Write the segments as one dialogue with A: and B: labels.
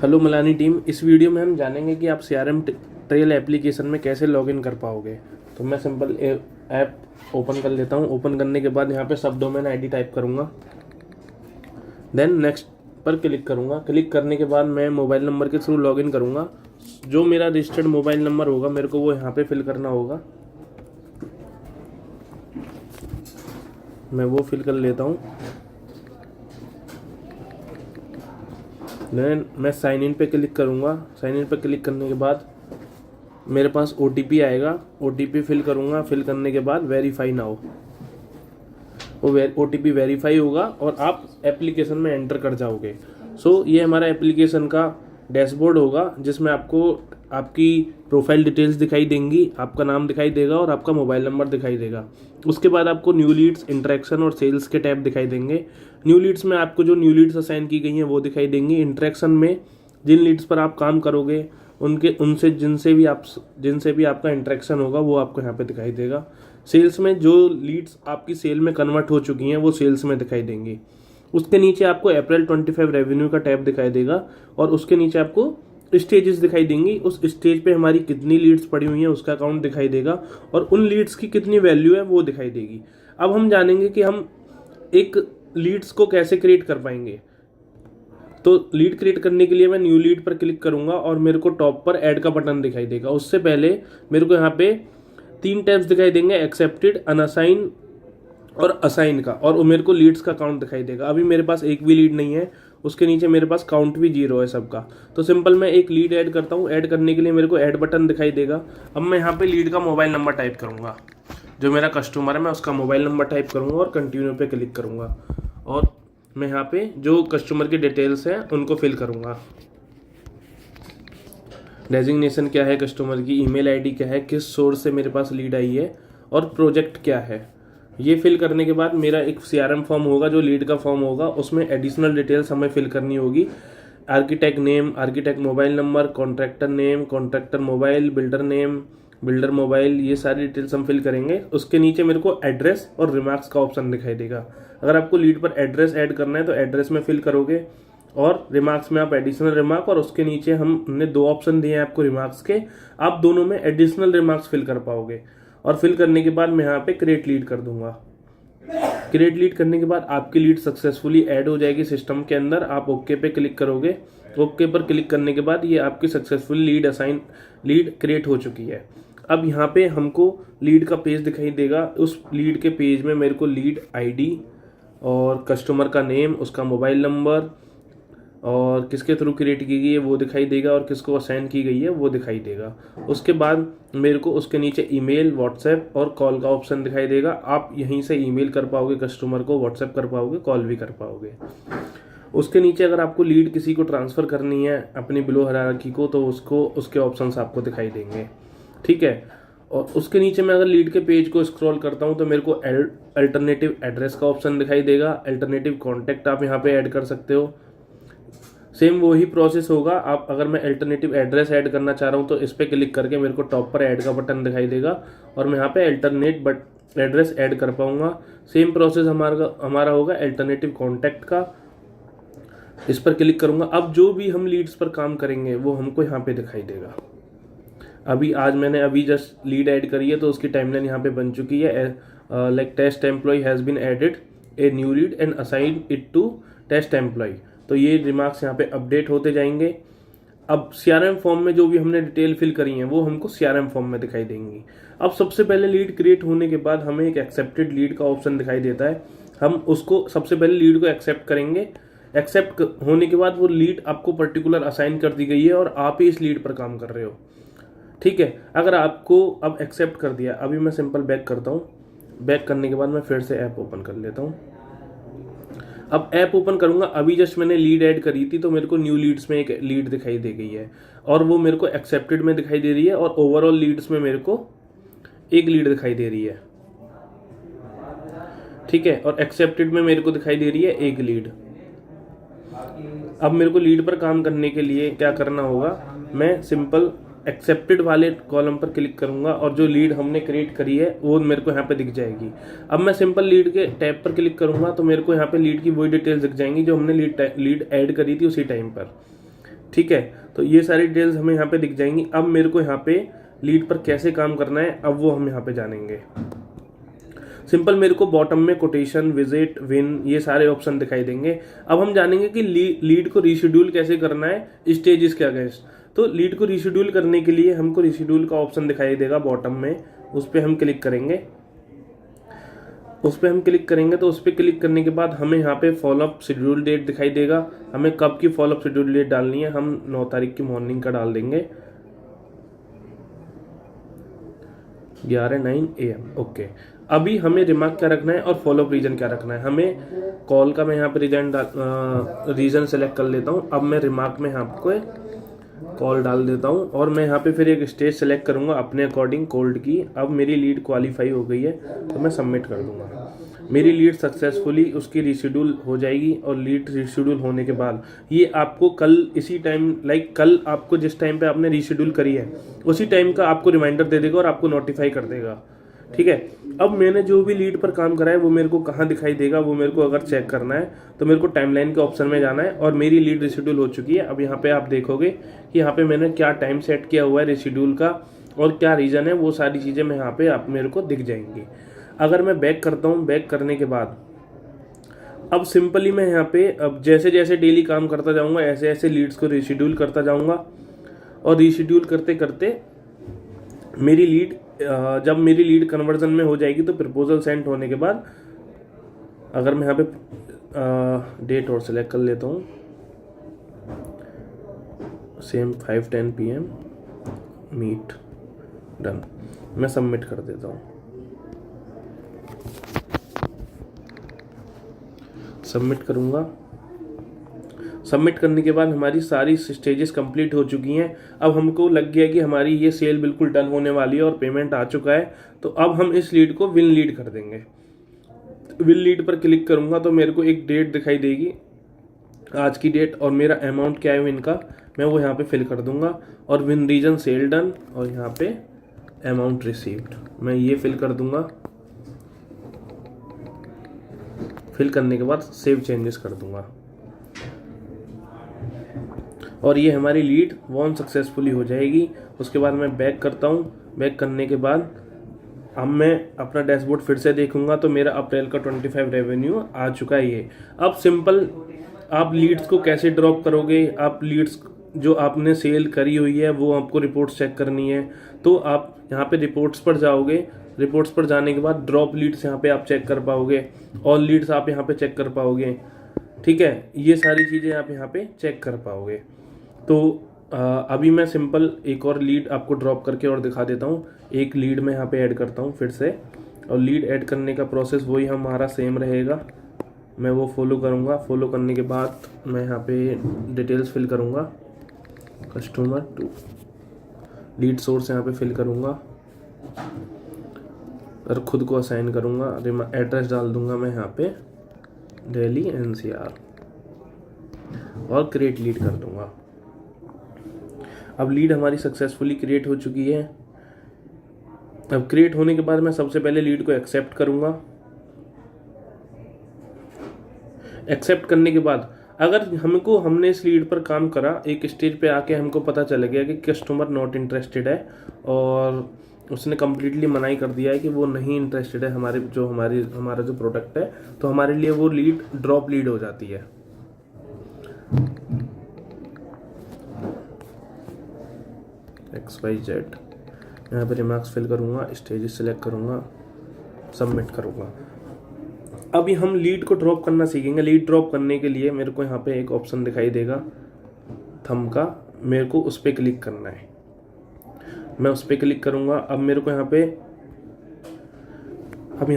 A: Hello Malani team, इस video में हम जानेंगे कि आप सीआरएम ट्रेल एप्लीकेशन में कैसे लॉगिन कर पाओगे। तो मैं सिंपल ऐप ओपन कर लेता हूँ। ओपन करने के बाद यहाँ पे सब डोमेन आईडी टाइप करूँगा, देन नेक्स्ट पर क्लिक करूँगा। क्लिक करने के बाद मैं मोबाइल नंबर के थ्रू लॉगिन करूँगा। जो मेरा रजिस्टर्ड मोबाइल नंबर होगा मेरे को वो यहाँ पे फिल करना होगा। मैं वो फिल कर लेता हूँ। देन मैं साइन इन पे क्लिक करूँगा। साइन इन पे क्लिक करने के बाद मेरे पास OTP आएगा। OTP फिल करूँगा। फिल करने के बाद वेरीफाई नाउ, वो OTP वेरीफाई होगा और आप एप्लीकेशन में एंटर कर जाओगे। सो ये हमारा एप्लीकेशन का डैशबोर्ड होगा, जिसमें आपको आपकी प्रोफाइल डिटेल्स दिखाई देंगी, आपका नाम दिखाई देगा और आपका मोबाइल नंबर दिखाई देगा। उसके बाद आपको न्यू लीड्स, इंटरेक्शन और सेल्स के टैब दिखाई देंगे। न्यू लीड्स में आपको जो न्यू लीड्स असाइन की गई हैं वो दिखाई देंगी। इंटरेक्शन में जिन लीड्स पर आप काम करोगे उनसे जिनसे भी आपका इंटरेक्शन होगा वो आपको यहाँ पे दिखाई देगा। सेल्स में जो लीड्स आपकी सेल में कन्वर्ट हो चुकी हैं वो सेल्स में दिखाई देंगी। उसके नीचे आपको अप्रैल 25 रेवेन्यू का टैब दिखाई देगा और उसके नीचे आपको स्टेजेस दिखाई देंगी। उस स्टेज पे हमारी कितनी लीड्स पड़ी हुई हैं उसका अकाउंट दिखाई देगा और उन लीड्स की कितनी वैल्यू है वो दिखाई देगी। अब हम जानेंगे कि हम एक लीड्स को कैसे क्रिएट कर पाएंगे। तो लीड क्रिएट करने के लिए मैं न्यू लीड पर क्लिक करूंगा और मेरे को टॉप पर ऐड का बटन दिखाई देगा। उससे पहले मेरे को यहाँ पे 3 टैब्स दिखाई देंगे, एक्सेप्टेड, अनअसाइन और असाइन का, और मेरे को लीड्स का काउंट दिखाई देगा। अभी मेरे पास एक भी लीड नहीं है। उसके नीचे मेरे पास काउंट भी 0 है सबका। तो सिंपल मैं एक लीड ऐड करता हूँ। ऐड करने के लिए मेरे को ऐड बटन दिखाई देगा। अब मैं यहाँ पे लीड का मोबाइल नंबर टाइप करूँगा। जो मेरा कस्टमर है मैं उसका मोबाइल नंबर टाइप करूँगा और कंटिन्यू पे क्लिक करूँगा और मैं यहाँ पे जो कस्टमर की डिटेल्स हैं उनको फिल करूँगा। डेजिग्नेशन क्या है कस्टमर की, ईमेल आईडी क्या है, किस सोर्स से मेरे पास लीड आई है और प्रोजेक्ट क्या है। ये फिल करने के बाद मेरा एक सीआरएम फॉर्म होगा जो लीड का फॉर्म होगा। उसमें एडिशनल डिटेल्स हमें फिल करनी होगी। Architect name, architect mobile number, contractor name, contractor mobile, builder name, builder mobile, ये सारी डिटेल्स हम फिल करेंगे। उसके नीचे मेरे को एड्रेस और रिमार्क्स का ऑप्शन दिखाई देगा। अगर आपको लीड पर एड्रेस ऐड करना है तो एड्रेस में फिल करोगे और रिमार्क्स में आप एडिशनल रिमार्क, और उसके नीचे हमने 2 ऑप्शन दिए हैं आपको रिमार्क्स के, आप दोनों में एडिशनल रिमार्क्स फिल कर पाओगे। और फिल करने के बाद मैं यहाँ पे क्रिएट लीड कर दूंगा। क्रिएट लीड करने के बाद आपकी लीड सक्सेसफुली ऐड हो जाएगी सिस्टम के अंदर। आप ओके पे क्लिक करोगे। ओके पर क्लिक करने के बाद ये आपकी सक्सेसफुली लीड क्रिएट हो चुकी है। अब यहाँ पे हमको लीड का पेज दिखाई देगा। उस लीड के पेज में मेरे को लीड आईडी और कस्टमर का नेम, उसका मोबाइल नंबर और किसके थ्रू क्रिएट की गई है वो दिखाई देगा और किसको असाइन की गई है वो दिखाई देगा। उसके बाद मेरे को उसके नीचे ईमेल, व्हाट्सएप और कॉल का ऑप्शन दिखाई देगा। आप यहीं से ईमेल कर पाओगे कस्टमर को, व्हाट्सएप कर पाओगे, कॉल भी कर पाओगे। उसके नीचे अगर आपको लीड किसी को ट्रांसफ़र करनी है अपनी बिलो हायरार्की को तो उसके ऑप्शंस आपको दिखाई देंगे। ठीक है। और उसके नीचे मैं अगर लीड के पेज को स्क्रॉल करता हूं तो मेरे को अल्टरनेटिव एड्रेस का ऑप्शन दिखाई देगा। अल्टरनेटिव कॉन्टैक्ट आप यहाँ पे ऐड कर सकते हो। सेम वही प्रोसेस होगा। आप अगर मैं अल्टरनेटिव एड्रेस ऐड करना चाह रहा हूँ तो इस पर क्लिक करके मेरे को टॉप पर ऐड का बटन दिखाई देगा और मैं यहाँ पे अल्टरनेट एड्रेस ऐड कर पाऊंगा। सेम प्रोसेस हमारा होगा अल्टरनेटिव कॉन्टैक्ट का। इस पर क्लिक करूंगा। अब जो भी हम लीड्स पर काम करेंगे वो हमको यहाँ पे दिखाई देगा। मैंने अभी जस्ट लीड ऐड करी है तो उसकी टाइमलाइन यहाँ पे बन चुकी है। Like test employ has been added a new lead and assign it to test employ. तो ये रिमार्क्स यहाँ पे अपडेट होते जाएंगे। अब सीआरएम फॉर्म में जो भी हमने डिटेल फिल करी है वो हमको सीआरएम फॉर्म में दिखाई देंगी। अब सबसे पहले लीड क्रिएट होने के बाद हमें एक एक्सेप्टेड लीड का ऑप्शन दिखाई देता है। हम उसको सबसे पहले लीड को एक्सेप्ट करेंगे। एक्सेप्ट होने के बाद वो लीड आपको पर्टिकुलर असाइन कर दी गई है और आप ही इस लीड पर काम कर रहे हो। ठीक है। अगर आपको अब एक्सेप्ट कर दिया, अभी मैं सिंपल बैक करता हूँ। बैक करने के बाद मैं फिर से ऐप ओपन कर लेता हूँ। अब ऐप ओपन करूंगा। अभी जस्ट मैंने लीड ऐड करी थी तो मेरे को न्यू लीड्स में एक लीड दिखाई दे गई है और वो मेरे को एक्सेप्टेड में दिखाई दे रही है और ओवरऑल लीड्स में मेरे को एक लीड दिखाई दे रही है। ठीक है। और एक्सेप्टेड में मेरे को दिखाई दे रही है एक लीड। अब मेरे को लीड पर काम करने के लिए क्या करना होगा, मैं सिंपल एक्सेप्टेड वाले कॉलम पर क्लिक करूंगा और जो लीड हमने क्रिएट करी है वो मेरे को यहाँ पे दिख जाएगी। अब मैं सिंपल लीड के टैब पर क्लिक करूंगा तो मेरे को यहाँ पे लीड की वही डिटेल्स दिख जाएंगी जो हमने लीड ऐड करी थी उसी टाइम पर। ठीक है, तो ये सारी डिटेल्स हमें यहाँ पे दिख जाएंगी। अब मेरे को यहाँ पे लीड पर कैसे काम करना है अब वो हम यहाँ पे जानेंगे। सिंपल, मेरे को बॉटम में कोटेशन, विजिट, विन ये सारे ऑप्शन दिखाई देंगे। अब हम जानेंगे कि लीड को रीशेड्यूल कैसे करना है स्टेजेस के अगेंस्ट। तो लीड को रीशेड्यूल करने के लिए हमको रीशेड्यूल का ऑप्शन दिखाई देगा बॉटम में, उस पर हम क्लिक करेंगे। तो उस पर क्लिक करने के बाद हमें यहाँ पे फॉलोअप शेड्यूल डेट दिखाई देगा। हमें कब की फॉलोअप शेड्यूल डेट डालनी है, हम 9 तारीख की मॉर्निंग का डाल देंगे, 11:09 AM। ओके, अभी हमें रिमार्क क्या रखना है और फॉलोअप रीजन क्या रखना है। हमें कॉल का मैं यहाँ पे रीजन सेलेक्ट कर लेता हूँ। अब मैं रिमार्क में यहाँ पे कॉल डाल देता हूँ और मैं यहाँ पे फिर एक स्टेज सेलेक्ट करूँगा अपने अकॉर्डिंग कोल्ड की। अब मेरी लीड क्वालिफाई हो गई है तो मैं सबमिट कर दूँगा। मेरी लीड सक्सेसफुली उसकी रीशेड्यूल हो जाएगी और लीड रीशेड्यूल होने के बाद ये आपको कल इसी टाइम कल आपको जिस टाइम पे आपने रीशेड्यूल करी है उसी टाइम का आपको रिमाइंडर दे देगा और आपको नोटिफाई कर देगा। ठीक है, अब मैंने जो भी लीड पर काम करा है वो मेरे को कहाँ दिखाई देगा, वो मेरे को अगर चेक करना है तो मेरे को टाइमलाइन के ऑप्शन में जाना है और मेरी लीड रिशेड्यूल हो चुकी है। अब यहाँ पे आप देखोगे कि यहाँ पे मैंने क्या टाइम सेट किया हुआ है रिशेड्यूल का और क्या रीज़न है, वो सारी चीज़ें मैं यहाँ पे आप मेरे को दिख जाएंगी। अगर मैं बैक करता हूँ, बैक करने के बाद अब सिंपली मैं यहाँ पे अब जैसे जैसे डेली काम करता जाऊँगा ऐसे ऐसे लीड्स को रिशेड्यूल करता जाऊँगा और रिशेड्यूल करते करते मेरी लीड जब मेरी लीड कन्वर्जन में हो जाएगी तो प्रपोजल सेंड होने के बाद अगर मैं यहाँ पे डेट और सेलेक्ट कर लेता हूँ, सेम 5:10 PM मीट डन, मैं सबमिट कर देता हूँ। सबमिट करूँगा। सबमिट करने के बाद हमारी सारी स्टेजेस कंप्लीट हो चुकी हैं। अब हमको लग गया कि हमारी ये सेल बिल्कुल डन होने वाली है और पेमेंट आ चुका है। तो अब हम इस लीड को विन लीड कर देंगे। विन लीड पर क्लिक करूंगा तो मेरे को एक डेट दिखाई देगी, आज की डेट, और मेरा अमाउंट क्या है विन का मैं वो यहाँ पे फिल कर दूंगा और विन रीजन सेल डन और यहाँ पे अमाउंट रिसीव्ड मैं ये फिल कर दूंगा। फिल करने के बाद सेव चेंजेस कर दूंगा और ये हमारी लीड वॉन सक्सेसफुली हो जाएगी। उसके बाद मैं बैक करता हूँ। बैक करने के बाद अब मैं अपना डैशबोर्ड फिर से देखूंगा तो मेरा अप्रैल का 25 रेवेन्यू आ चुका है। ये अब सिंपल आप लीड्स को कैसे ड्रॉप करोगे, आप लीड्स जो आपने सेल करी हुई है वो आपको रिपोर्ट्स चेक करनी है तो आप यहाँ पे रिपोर्ट्स पर जाओगे। रिपोर्ट्स पर जाने के बाद ड्रॉप लीड्स यहाँ पे आप चेक कर पाओगे, ऑल लीड्स आप यहाँ पे चेक कर पाओगे। ठीक है, ये सारी चीज़ें आप यहाँ पे चेक कर पाओगे। तो अभी मैं सिंपल एक और लीड आपको ड्रॉप करके और दिखा देता हूँ। एक लीड मैं यहाँ पे ऐड करता हूँ फिर से, और लीड ऐड करने का प्रोसेस वही हमारा सेम रहेगा। मैं वो फॉलो करूँगा। फॉलो करने के बाद मैं यहाँ पे डिटेल्स फिल करूँगा, कस्टमर टू लीड सोर्स यहाँ पे फिल करूँगा और खुद को असाइन करूँगा। एड्रेस डाल दूँगा मैं यहाँ पे दिल्ली NCR और क्रिएट लीड कर दूँगा। अब लीड हमारी सक्सेसफुली क्रिएट हो चुकी है। अब क्रिएट होने के बाद मैं सबसे पहले लीड को एक्सेप्ट करूंगा। एक्सेप्ट करने के बाद अगर हमने इस लीड पर काम करा, एक स्टेज पे आके हमको पता चल गया कि कस्टमर नॉट इंटरेस्टेड है और उसने कम्प्लीटली मनाही कर दिया है कि वो नहीं इंटरेस्टेड है हमारा जो प्रोडक्ट है, तो हमारे लिए वो लीड ड्रॉप लीड हो जाती है। XYZ यहाँ पे रिमार्क्स फिल करूँगा, स्टेजेस सेलेक्ट करूँगा, सबमिट करूँगा। अभी हम लीड को ड्रॉप करना सीखेंगे। लीड ड्रॉप करने के लिए मेरे को यहाँ पे एक ऑप्शन दिखाई देगा थंब का, मेरे को उस पर क्लिक करना है। मैं उस पर क्लिक करूँगा। अब मेरे को यहाँ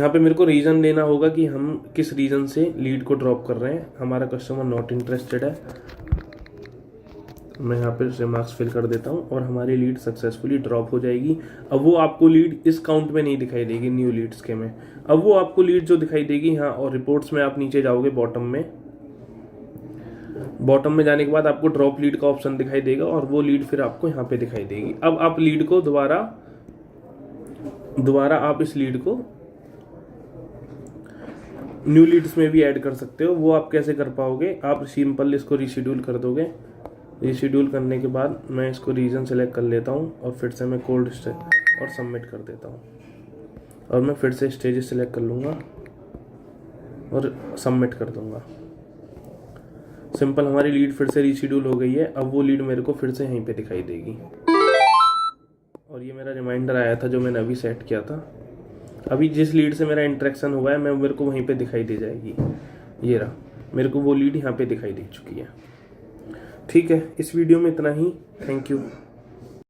A: पे मेरे को रीज़न देना होगा कि हम किस रीज़न से लीड को ड्रॉप कर रहे हैं। हमारा कस्टमर नॉट इंटरेस्टेड है। मैं यहाँ पे रिमार्क्स फिल कर देता हूँ और हमारी लीड सक्सेसफुली ड्रॉप हो जाएगी। अब वो आपको लीड इस काउंट में नहीं दिखाई देगी न्यू लीड्स के में। अब वो आपको लीड जो दिखाई देगी यहाँ, और रिपोर्ट्स में आप नीचे जाओगे बॉटम में जाने के बाद आपको ड्रॉप लीड का ऑप्शन दिखाई देगा और वो लीड फिर आपको यहाँ पे दिखाई देगी। अब आप लीड को दोबारा आप इस लीड को न्यू लीड्स में भी ऐड कर सकते हो। वो आप कैसे कर पाओगे, आप सिंपल इसको रीशेड्यूल कर दोगे। रीशेड्यूल करने के बाद मैं इसको रीजन सेलेक्ट कर लेता हूँ और फिर से मैं कोल्ड स्टेज और सबमिट कर देता हूँ। और मैं फिर से स्टेज सेलेक्ट कर लूँगा और सबमिट कर दूँगा। सिंपल, हमारी लीड फिर से रीशेड्यूल हो गई है। अब वो लीड मेरे को फिर से यहीं पे दिखाई देगी। और ये मेरा रिमाइंडर आया था जो मैंने अभी सेट किया था। अभी जिस लीड से मेरा इंटरेक्शन हुआ है मेरे को वहीं पे दिखाई दे जाएगी। ये रहा, मेरे को वो लीड यहाँ पे दिखाई दे चुकी है। ठीक है, इस वीडियो में इतना ही। Thank you.